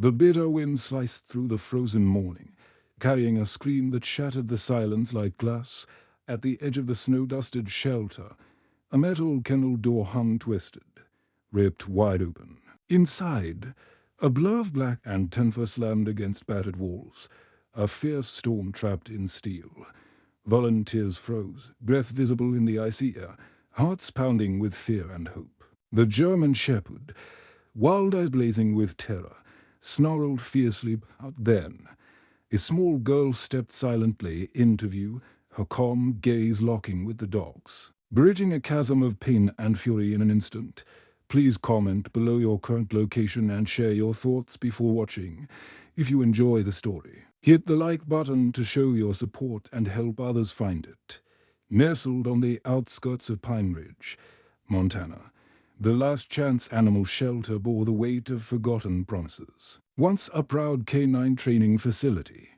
The bitter wind sliced through the frozen morning, carrying a scream that shattered the silence like glass. At the edge of the snow-dusted shelter, a metal kennel door hung twisted, ripped wide open. Inside, a blur of black and timber slammed against battered walls, a fierce storm trapped in steel. Volunteers froze, breath visible in the icy air, hearts pounding with fear and hope. The German shepherd, wild eyes blazing with terror, snarled fiercely. Out then, a small girl stepped silently into view, her calm gaze locking with the dog's. Bridging a chasm of pain and fury in an instant. Please comment below your current location and share your thoughts before watching. If you enjoy the story, hit the like button to show your support and help others find it. Nestled on the outskirts of Pine Ridge, Montana, the Last Chance Animal Shelter bore the weight of forgotten promises. Once a proud canine training facility,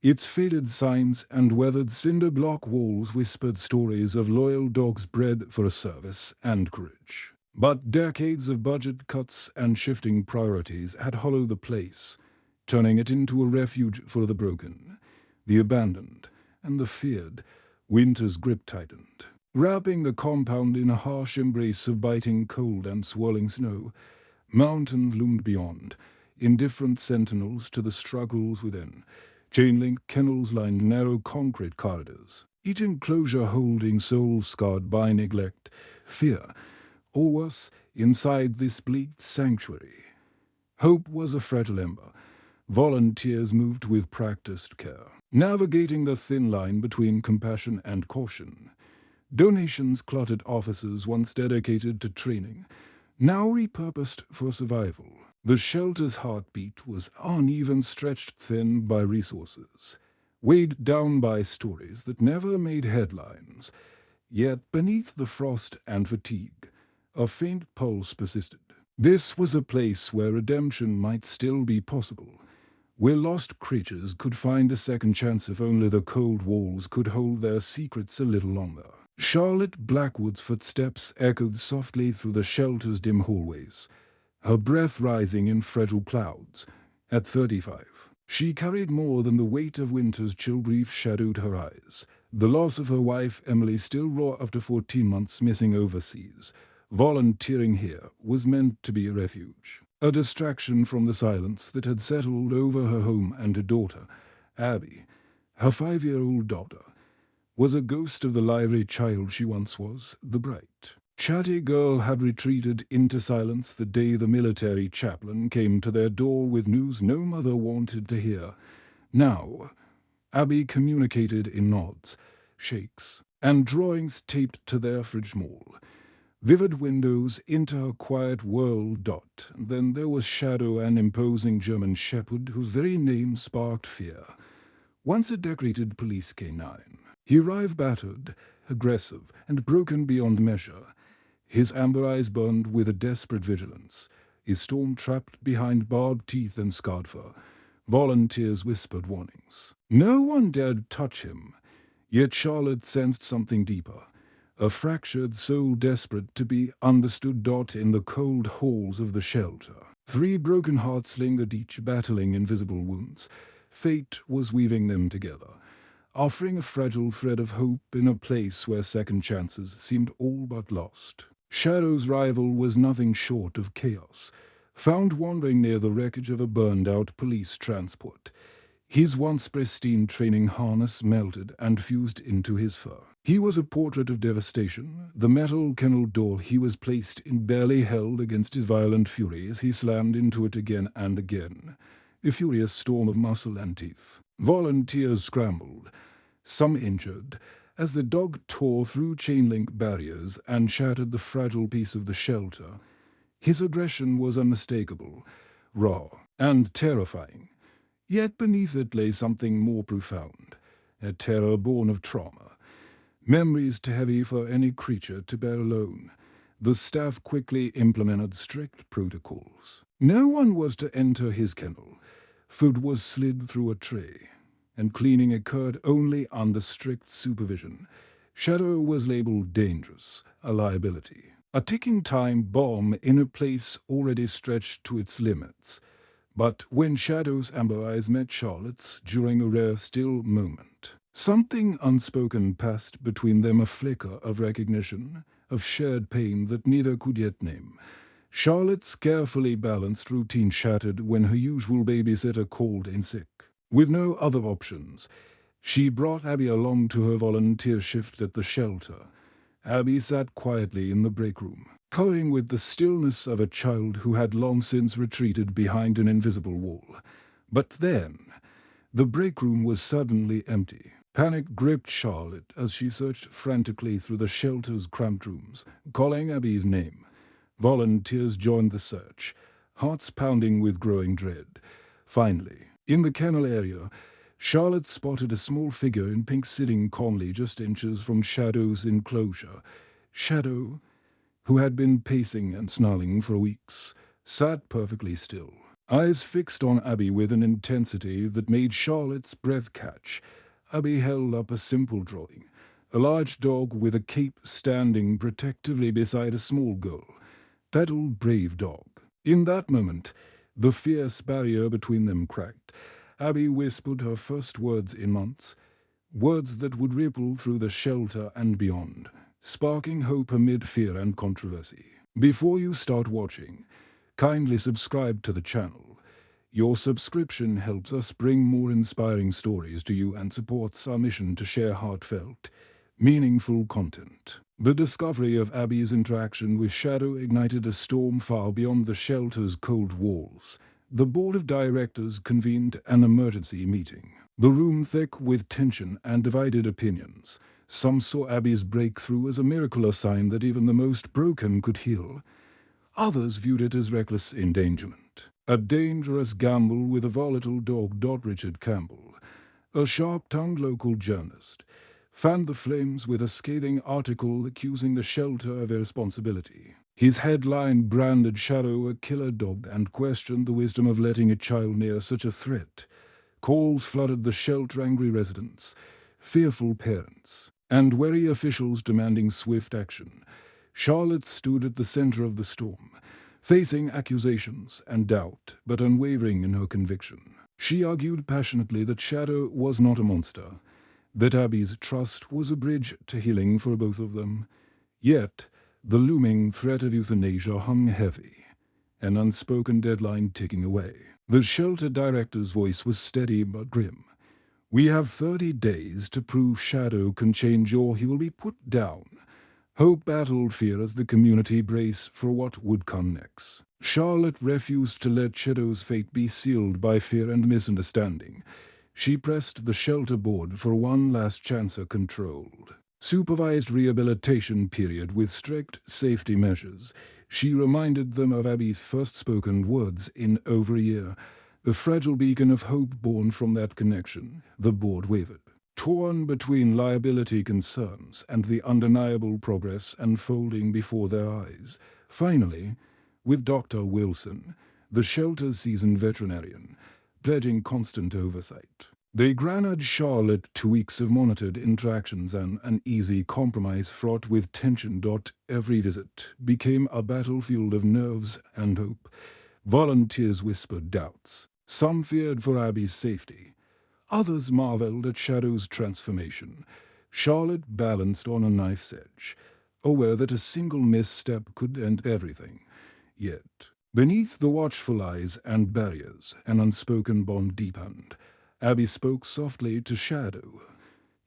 its faded signs and weathered cinder block walls whispered stories of loyal dogs bred for service and courage. But decades of budget cuts and shifting priorities had hollowed the place, turning it into a refuge for the broken, the abandoned, and the feared. Winter's grip tightened, wrapping the compound in a harsh embrace of biting cold and swirling snow. Mountains loomed beyond, indifferent sentinels to the struggles within. Chain-link kennels lined narrow concrete corridors, each enclosure holding souls scarred by neglect, fear, or worse, inside this bleak sanctuary. Hope was a fragile ember. Volunteers moved with practiced care, navigating the thin line between compassion and caution. Donations cluttered offices once dedicated to training, now repurposed for survival. The shelter's heartbeat was uneven, stretched thin by resources, weighed down by stories that never made headlines. Yet beneath the frost and fatigue, a faint pulse persisted. This was a place where redemption might still be possible, where lost creatures could find a second chance if only the cold walls could hold their secrets a little longer. Charlotte Blackwood's footsteps echoed softly through the shelter's dim hallways, her breath rising in fragile clouds. At 35, she carried more than the weight of winter's chill grief shadowed her eyes. The loss of her wife, Emily, still raw after 14 months missing overseas. Volunteering here was meant to be a refuge, a distraction from the silence that had settled over her home and her daughter. Abby, her 5-year-old daughter, was a ghost of the lively child she once was. The bright, chatty girl had retreated into silence the day the military chaplain came to their door with news no mother wanted to hear. Now, Abby communicated in nods, shakes, and drawings taped to their fridge wall. Vivid windows into her quiet world. Then there was Shadow, an imposing German shepherd whose very name sparked fear. Once a decorated police canine, he arrived battered, aggressive, and broken beyond measure. His amber eyes burned with a desperate vigilance, his storm trapped behind barbed teeth and scarred fur. Volunteers whispered warnings. No one dared touch him, yet Charlotte sensed something deeper. A fractured soul desperate to be understood. In the cold halls of the shelter, 3 broken hearts lingered, each battling invisible wounds. Fate was weaving them together, offering a fragile thread of hope in a place where second chances seemed all but lost. Shadow's rival was nothing short of chaos, found wandering near the wreckage of a burned-out police transport. His once pristine training harness melted and fused into his fur. He was a portrait of devastation. The metal kennel door he was placed in barely held against his violent fury as he slammed into it again and again, a furious storm of muscle and teeth. Volunteers scrambled, some injured, as the dog tore through chain-link barriers and shattered the fragile piece of the shelter. His aggression was unmistakable, raw, and terrifying. Yet beneath it lay something more profound, a terror born of trauma. Memories too heavy for any creature to bear alone. The staff quickly implemented strict protocols. No one was to enter his kennel. Food was slid through a tray, and cleaning occurred only under strict supervision. Shadow was labeled dangerous, a liability, a ticking time bomb in a place already stretched to its limits. But when Shadow's amber eyes met Charlotte's during a rare still moment, something unspoken passed between them, a flicker of recognition, of shared pain that neither could yet name. Charlotte's carefully balanced routine shattered when her usual babysitter called in sick. With no other options, she brought Abby along to her volunteer shift at the shelter. Abby sat quietly in the break room, coloring with the stillness of a child who had long since retreated behind an invisible wall. But then, the break room was suddenly empty. Panic gripped Charlotte as she searched frantically through the shelter's cramped rooms, calling Abby's name. Volunteers joined the search, hearts pounding with growing dread. Finally, in the kennel area, Charlotte spotted a small figure in pink sitting calmly just inches from Shadow's enclosure. Shadow, who had been pacing and snarling for weeks, sat perfectly still, eyes fixed on Abby with an intensity that made Charlotte's breath catch. Abby held up a simple drawing, a large dog with a cape standing protectively beside a small girl. That old brave dog. In that moment, the fierce barrier between them cracked. Abby whispered her first words in months, words that would ripple through the shelter and beyond, sparking hope amid fear and controversy. Before you start watching, kindly subscribe to the channel. Your subscription helps us bring more inspiring stories to you and supports our mission to share heartfelt, meaningful content. The discovery of Abby's interaction with Shadow ignited a storm far beyond the shelter's cold walls. The board of directors convened an emergency meeting, the room thick with tension and divided opinions. Some saw Abby's breakthrough as a miracle, a sign that even the most broken could heal. Others viewed it as reckless endangerment, a dangerous gamble with a volatile dog. Richard Campbell, a sharp-tongued local journalist, fanned the flames with a scathing article accusing the shelter of irresponsibility. His headline branded Shadow a killer dog and questioned the wisdom of letting a child near such a threat. Calls flooded the shelter, angry residents, fearful parents, and wary officials demanding swift action. Charlotte stood at the center of the storm, facing accusations and doubt, but unwavering in her conviction. She argued passionately that Shadow was not a monster, that Abby's trust was a bridge to healing for both of them. Yet, the looming threat of euthanasia hung heavy, an unspoken deadline ticking away. The shelter director's voice was steady but grim. "We have 30 days to prove Shadow can change or he will be put down." Hope battled fear as the community braced for what would come next. Charlotte refused to let Shadow's fate be sealed by fear and misunderstanding. She pressed the shelter board for one last chance, a controlled, supervised rehabilitation period with strict safety measures. She reminded them of Abby's first spoken words in over a year, the fragile beacon of hope born from that connection. The board wavered, torn between liability concerns and the undeniable progress unfolding before their eyes. Finally, with Dr. Wilson, the shelter's seasoned veterinarian, pledging constant oversight, they granted Charlotte 2 weeks of monitored interactions and an easy compromise fraught with tension. Every visit became a battlefield of nerves and hope. Volunteers whispered doubts. Some feared for Abby's safety. Others marveled at Shadow's transformation. Charlotte balanced on a knife's edge, aware that a single misstep could end everything. Yet, beneath the watchful eyes and barriers, an unspoken bond deepened. Abby spoke softly to Shadow.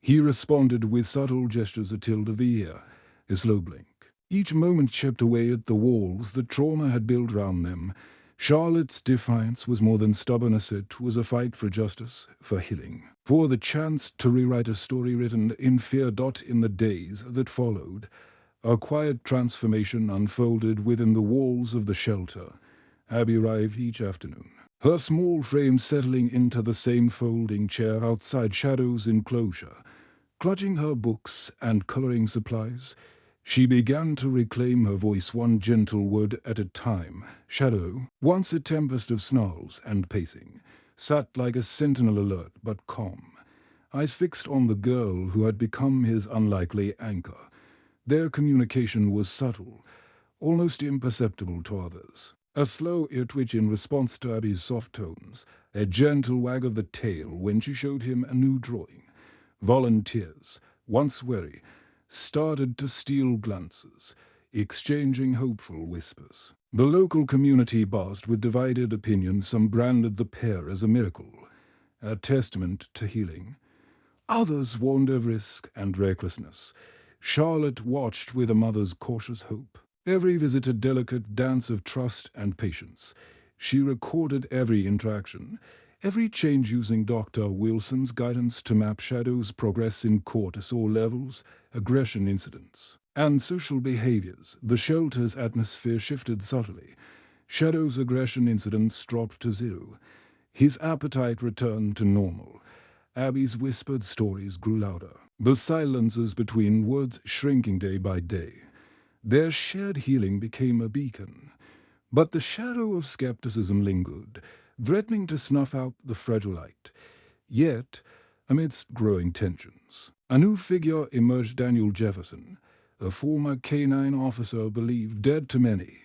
He responded with subtle gestures, a tilt of the ear, a slow blink. Each moment chipped away at the walls that trauma had built round them. Charlotte's defiance was more than stubbornness, it was a fight for justice, for healing, for the chance to rewrite a story written in fear. In the days that followed, a quiet transformation unfolded within the walls of the shelter. Abby arrived each afternoon, her small frame settling into the same folding chair outside Shadow's enclosure. Clutching her books and coloring supplies, she began to reclaim her voice, one gentle word at a time. Shadow, once a tempest of snarls and pacing, sat like a sentinel, alert but calm, eyes fixed on the girl who had become his unlikely anchor. Their communication was subtle, almost imperceptible to others. A slow ear twitch in response to Abby's soft tones, a gentle wag of the tail when she showed him a new drawing. Volunteers, once wary, started to steal glances, exchanging hopeful whispers. The local community buzzed with divided opinions. Some branded the pair as a miracle, a testament to healing. Others warned of risk and recklessness. Charlotte watched with a mother's cautious hope. Every visit a delicate dance of trust and patience. She recorded every interaction, every change using Dr. Wilson's guidance to map Shadow's progress in cortisol levels, aggression incidents, and social behaviors. The shelter's atmosphere shifted subtly. Shadow's aggression incidents dropped to zero. His appetite returned to normal. Abby's whispered stories grew louder, the silences between words shrinking day by day. Their shared healing became a beacon. But the shadow of skepticism lingered, threatening to snuff out the fragile light. Yet, amidst growing tensions, a new figure emerged: Daniel Jefferson, a former canine officer believed dead to many,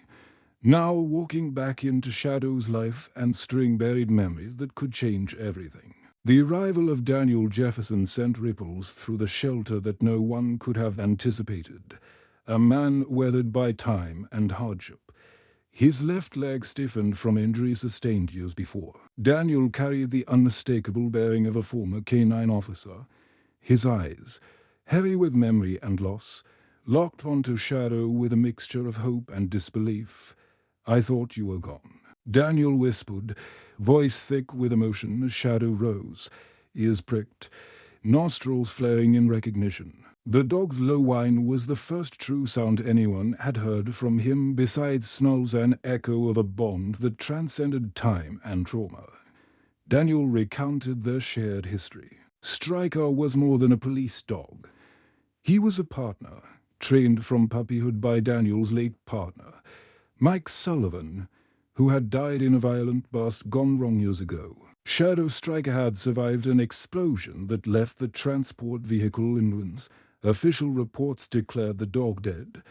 now walking back into Shadow's life and stirring buried memories that could change everything. The arrival of Daniel Jefferson sent ripples through the shelter that no one could have anticipated. A man weathered by time and hardship. His left leg stiffened from injuries sustained years before. Daniel carried the unmistakable bearing of a former canine officer. His eyes, heavy with memory and loss, locked onto Shadow with a mixture of hope and disbelief. "I thought you were gone," Daniel whispered, voice thick with emotion as Shadow rose, ears pricked, nostrils flaring in recognition. The dog's low whine was the first true sound anyone had heard from him, besides snarls, an echo of a bond that transcended time and trauma. Daniel recounted their shared history. Stryker was more than a police dog. He was a partner, trained from puppyhood by Daniel's late partner, Mike Sullivan, who had died in a violent burst gone wrong years ago. Shadow Stryker had survived an explosion that left the transport vehicle in ruins. Official reports declared the dog dead.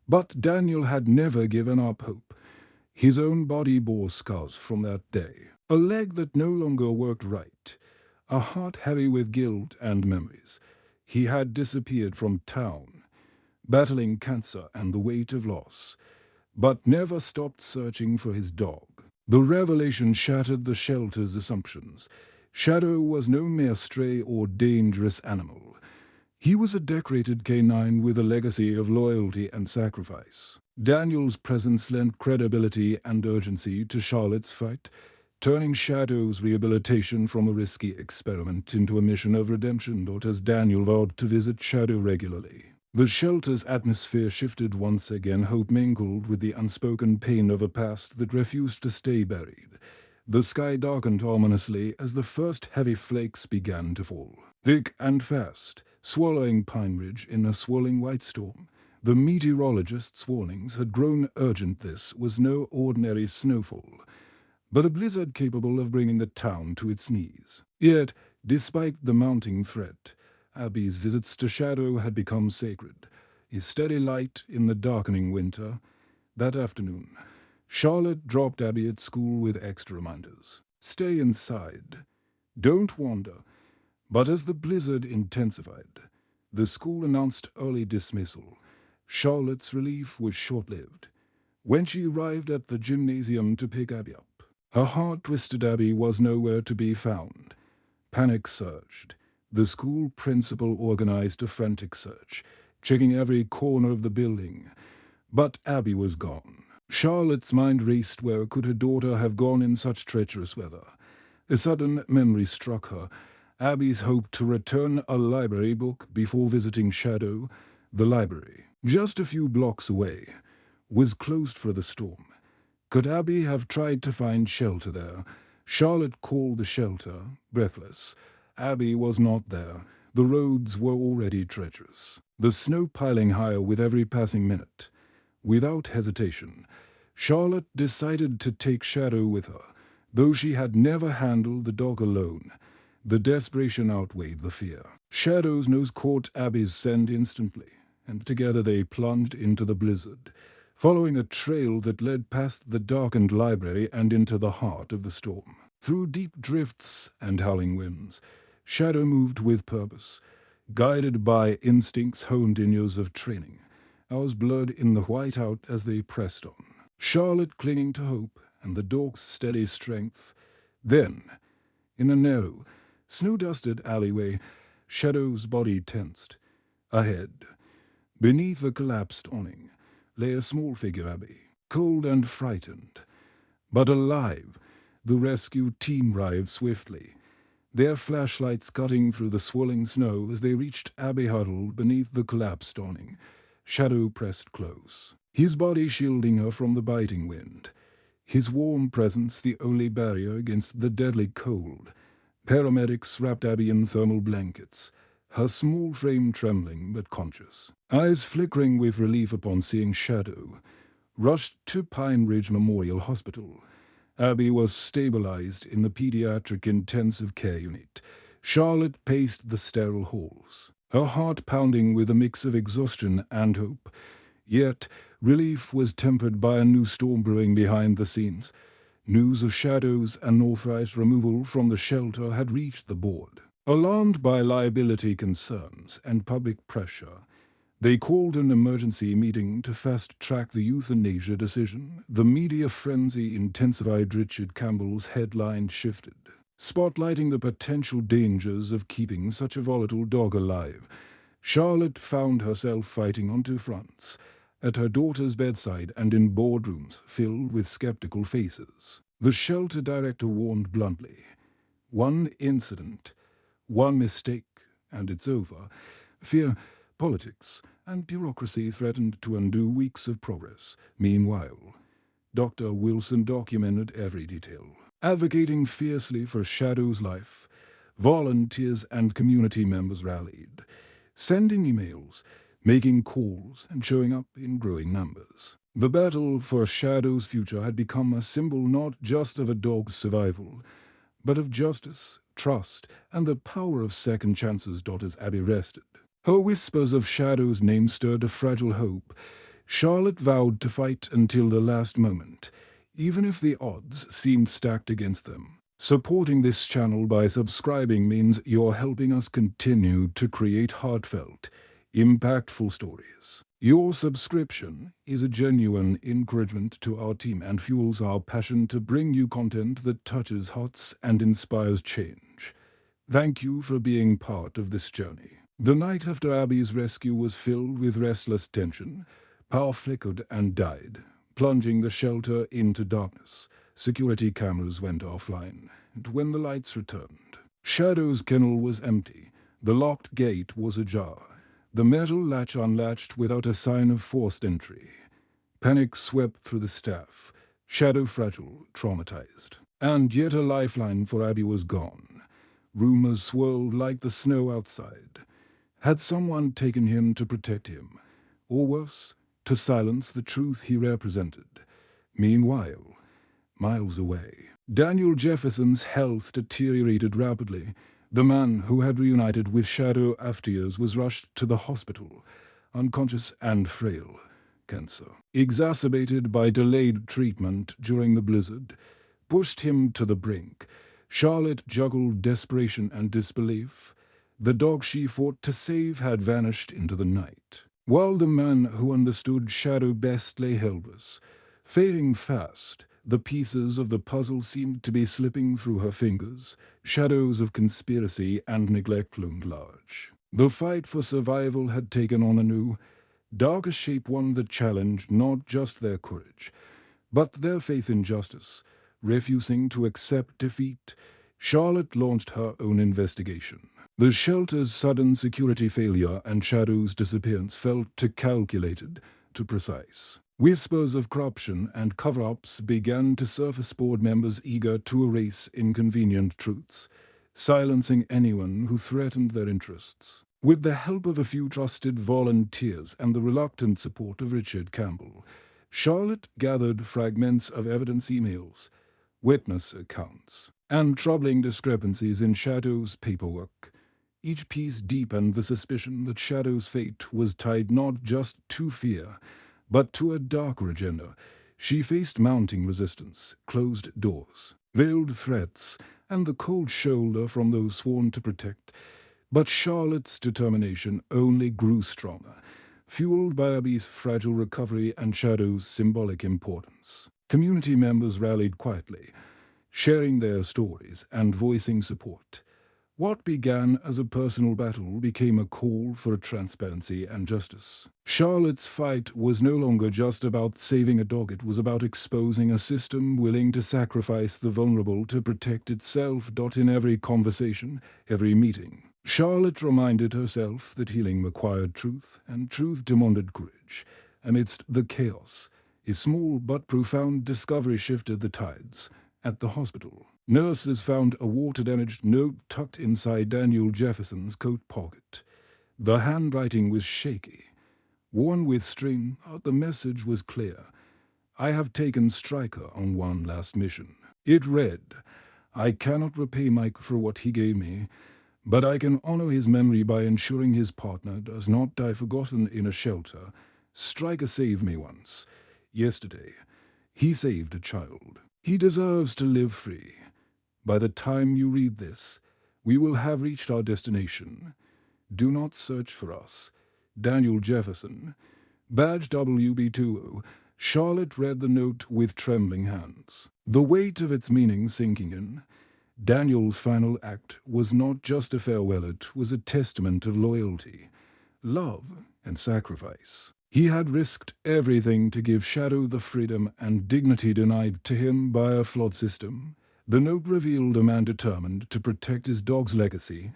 But Daniel had never given up hope. His own body bore scars from that day. A leg that no longer worked right. A heart heavy with guilt and memories. He had disappeared from town, battling cancer and the weight of loss, but never stopped searching for his dog. The revelation shattered the shelter's assumptions. Shadow was no mere stray or dangerous animal. He was a decorated canine with a legacy of loyalty and sacrifice. Daniel's presence lent credibility and urgency to Charlotte's fight, turning Shadow's rehabilitation from a risky experiment into a mission of redemption. As Daniel vowed to visit Shadow regularly. The shelter's atmosphere shifted once again. Hope mingled with the unspoken pain of a past that refused to stay buried. The sky darkened ominously as the first heavy flakes began to fall, thick and fast, swallowing Pine Ridge in a swirling white storm. The meteorologist's warnings had grown urgent. This was no ordinary snowfall, but a blizzard capable of bringing the town to its knees. Yet, despite the mounting threat, Abby's visits to Shadow had become sacred, a steady light in the darkening winter. That afternoon, Charlotte dropped Abby at school with extra reminders. Stay inside. Don't wander. But as the blizzard intensified, the school announced early dismissal. Charlotte's relief was short-lived. When she arrived at the gymnasium to pick Abby up, her heart-twisted Abby was nowhere to be found. Panic surged. The school principal organized a frantic search, checking every corner of the building. But Abby was gone. Charlotte's mind raced. Where could her daughter have gone in such treacherous weather? A sudden memory struck her. Abby's hope to return a library book before visiting Shadow. The library, just a few blocks away, was closed for the storm. Could Abby have tried to find shelter there? Charlotte called the shelter, breathless. Abby was not there. The roads were already treacherous, the snow piling higher with every passing minute. Without hesitation, Charlotte decided to take Shadow with her. Though she had never handled the dog alone, the desperation outweighed the fear. Shadow's nose caught Abby's scent instantly, and together they plunged into the blizzard. following a trail that led past the darkened library and into the heart of the storm. Through deep drifts and howling winds, Shadow moved with purpose, guided by instincts honed in years of training, ours blurred in the whiteout as they pressed on. Charlotte clinging to hope and the dog's steady strength. Then, in a narrow, snow-dusted alleyway, Shadow's body tensed. Ahead, beneath a collapsed awning, lay a small figure Abby, cold and frightened. But alive, the rescue team arrived swiftly, their flashlights cutting through the swirling snow as they reached Abby huddled beneath the collapsed awning. Shadow pressed close, his body shielding her from the biting wind, his warm presence the only barrier against the deadly cold. Paramedics wrapped Abby in thermal blankets, her small frame trembling but conscious. Eyes flickering with relief upon seeing Shadow, rushed to Pine Ridge Memorial Hospital. Abby was stabilized in the pediatric intensive care unit. Charlotte paced the sterile halls, her heart pounding with a mix of exhaustion and hope. Yet relief was tempered by a new storm brewing behind the scenes. News of Shadow's unauthorized removal from the shelter had reached the board. Alarmed by liability concerns and public pressure, they called an emergency meeting to fast-track the euthanasia decision. The media frenzy intensified. Richard Campbell's headline shifted, spotlighting the potential dangers of keeping such a volatile dog alive. Charlotte found herself fighting on two fronts, at her daughter's bedside and in boardrooms filled with skeptical faces. The shelter director warned bluntly, "One incident, one mistake, and it's over." Fear, politics, and bureaucracy threatened to undo weeks of progress. Meanwhile, Dr. Wilson documented every detail, advocating fiercely for Shadow's life. Volunteers and community members rallied, sending emails, making calls, and showing up in growing numbers. The battle for Shadow's future had become a symbol not just of a dog's survival, but of justice, trust, and the power of second chances. As Abby rested, her whispers of Shadow's name stirred a fragile hope. Charlotte vowed to fight until the last moment, even if the odds seemed stacked against them. Supporting this channel by subscribing means you're helping us continue to create heartfelt, impactful stories. Your subscription is a genuine encouragement to our team and fuels our passion to bring you content that touches hearts and inspires change. Thank you for being part of this journey. The night after Abby's rescue was filled with restless tension. Power flickered and died, plunging the shelter into darkness. Security cameras went offline, and when the lights returned, Shadow's kennel was empty. The locked gate was ajar, the metal latch unlatched without a sign of forced entry. Panic swept through the staff, Shadow fragile, traumatized. And yet a lifeline for Abby was gone. Rumors swirled like the snow outside. Had someone taken him to protect him? Or worse, to silence the truth he represented? Meanwhile, miles away, Daniel Jefferson's health deteriorated rapidly. The man who had reunited with Shadow after years was rushed to the hospital, unconscious and frail. Cancer, exacerbated by delayed treatment during the blizzard, pushed him to the brink. Charlotte juggled desperation and disbelief. The dog she fought to save had vanished into the night, while the man who understood Shadow best lay helpless. Fading fast, the pieces of the puzzle seemed to be slipping through her fingers. Shadows of conspiracy and neglect loomed large. The fight for survival had taken on a new, darker shape, one that challenged not just their courage, but their faith in justice. Refusing to accept defeat, Charlotte launched her own investigation. The shelter's sudden security failure and Shadow's disappearance felt too calculated, too precise. Whispers of corruption and cover-ups began to surface. Board members eager to erase inconvenient truths, silencing anyone who threatened their interests. With the help of a few trusted volunteers and the reluctant support of Richard Campbell, Charlotte gathered fragments of evidence, emails, witness accounts, and troubling discrepancies in Shadow's paperwork. Each piece deepened the suspicion that Shadow's fate was tied not just to fear, But to a darker agenda, she faced mounting resistance, closed doors, veiled threats, and the cold shoulder from those sworn to protect. But Charlotte's determination only grew stronger, fueled by Abby's fragile recovery and Shadow's symbolic importance. Community members rallied quietly, sharing their stories and voicing support. What began as a personal battle became a call for transparency and justice. Charlotte's fight was no longer just about saving a dog, it was about exposing a system willing to sacrifice the vulnerable to protect itself. In every conversation, every meeting, Charlotte reminded herself that healing required truth, and truth demanded courage. Amidst the chaos, a small but profound discovery shifted the tides. At the hospital, nurses found a water-damaged note tucked inside Daniel Jefferson's coat pocket. The handwriting was shaky, worn with string, but the message was clear. "I have taken Stryker on one last mission." It read, "I cannot repay Mike for what he gave me, but I can honor his memory by ensuring his partner does not die forgotten in a shelter. Stryker saved me once. Yesterday, he saved a child. He deserves to live free. By the time you read this, we will have reached our destination. Do not search for us. Daniel Jefferson." Badge WB20. Charlotte read the note with trembling hands, the weight of its meaning sinking in. Daniel's final act was not just a farewell, it was a testament of loyalty, love, and sacrifice. He had risked everything to give Shadow the freedom and dignity denied to him by a flawed system. The note revealed a man determined to protect his dog's legacy,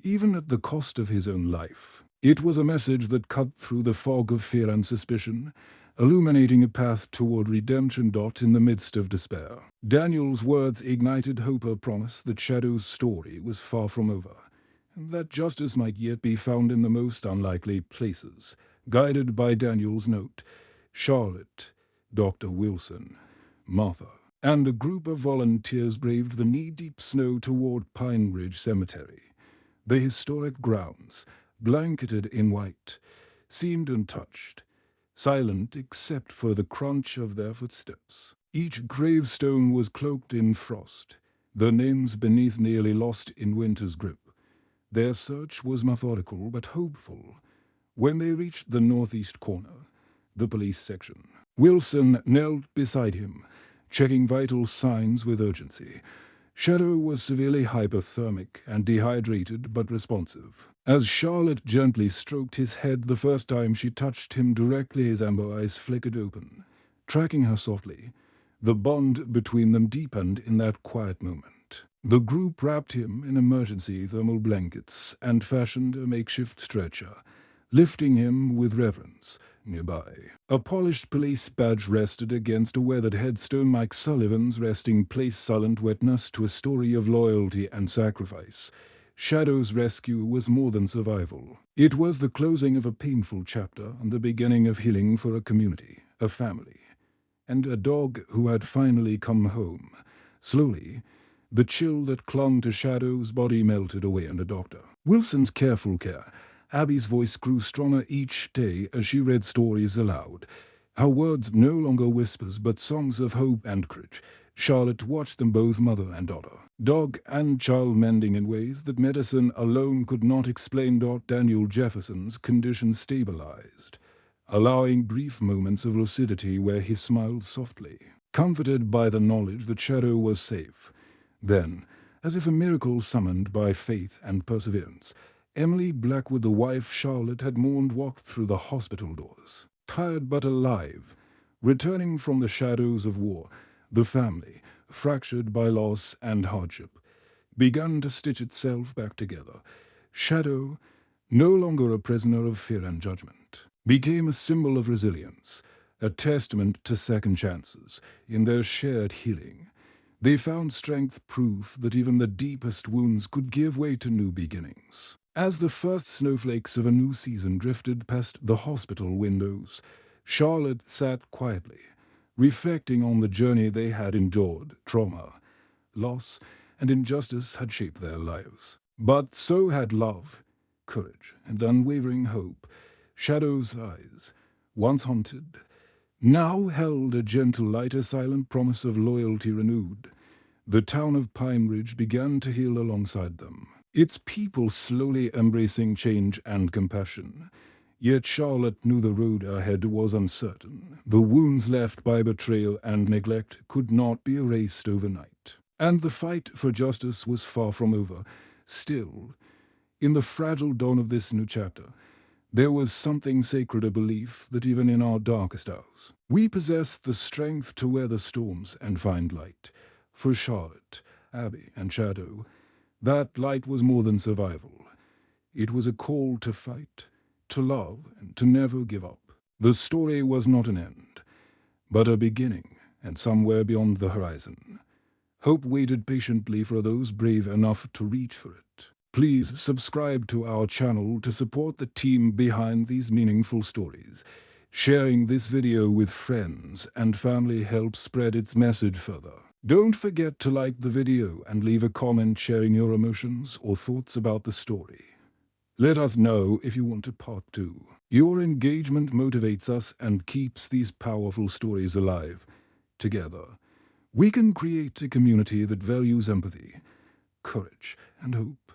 even at the cost of his own life. It was a message that cut through the fog of fear and suspicion, illuminating a path toward redemption. In the midst of despair, Daniel's words ignited hope, a promise that Shadow's story was far from over, and that justice might yet be found in the most unlikely places. Guided by Daniel's note, Charlotte, Dr. Wilson, Martha, and a group of volunteers braved the knee-deep snow toward Pine Ridge Cemetery. The historic grounds, blanketed in white, seemed untouched, silent except for the crunch of their footsteps. Each gravestone was cloaked in frost, their names beneath nearly lost in winter's grip. Their search was methodical but hopeful. When they reached the northeast corner, the police section, Wilson knelt beside him, checking vital signs with urgency. Shadow was severely hypothermic and dehydrated but responsive. As Charlotte gently stroked his head the first time she touched him directly, his amber eyes flickered open. Tracking her softly, the bond between them deepened in that quiet moment. The group wrapped him in emergency thermal blankets and fashioned a makeshift stretcher, lifting him with reverence. Nearby, a polished police badge rested against a weathered headstone, Mike Sullivan's resting place, silent witness to a story of loyalty and sacrifice. Shadow's rescue was more than survival. It was the closing of a painful chapter and the beginning of healing for a community, a family, and a dog who had finally come home. Slowly, the chill that clung to Shadow's body melted away under Dr. Wilson's careful care. Abby's voice grew stronger each day as she read stories aloud, her words no longer whispers but songs of hope and courage. Charlotte watched them both, mother and daughter, dog and child, mending in ways that medicine alone could not explain. Daniel Jefferson's condition stabilized, allowing brief moments of lucidity where he smiled softly, comforted by the knowledge that Shadow was safe. Then, as if a miracle summoned by faith and perseverance, Emily Blackwood, the wife Charlotte had mourned, walked through the hospital doors. Tired but alive, returning from the shadows of war, the family, fractured by loss and hardship, began to stitch itself back together. Shadow, no longer a prisoner of fear and judgment, became a symbol of resilience, a testament to second chances in their shared healing. They found strength, proof that even the deepest wounds could give way to new beginnings. As the first snowflakes of a new season drifted past the hospital windows, Charlotte sat quietly, reflecting on the journey they had endured. Trauma, loss, and injustice had shaped their lives. But so had love, courage, and unwavering hope. Shadow's eyes, once haunted, now held a gentle light, a silent promise of loyalty renewed. The town of Pine Ridge began to heal alongside them, its people slowly embracing change and compassion. Yet Charlotte knew the road ahead was uncertain. The wounds left by betrayal and neglect could not be erased overnight. And the fight for justice was far from over. Still, in the fragile dawn of this new chapter, there was something sacred, a belief that even in our darkest hours, we possess the strength to weather storms and find light. For Charlotte, Abby, and Shadow, that light was more than survival. It was a call to fight, to love, and to never give up. The story was not an end, but a beginning, and somewhere beyond the horizon, hope waited patiently for those brave enough to reach for it. Please subscribe to our channel to support the team behind these meaningful stories. Sharing this video with friends and family helps spread its message further. Don't forget to like the video and leave a comment sharing your emotions or thoughts about the story. Let us know if you want a part 2. Your engagement motivates us and keeps these powerful stories alive. Together, we can create a community that values empathy, courage, and hope.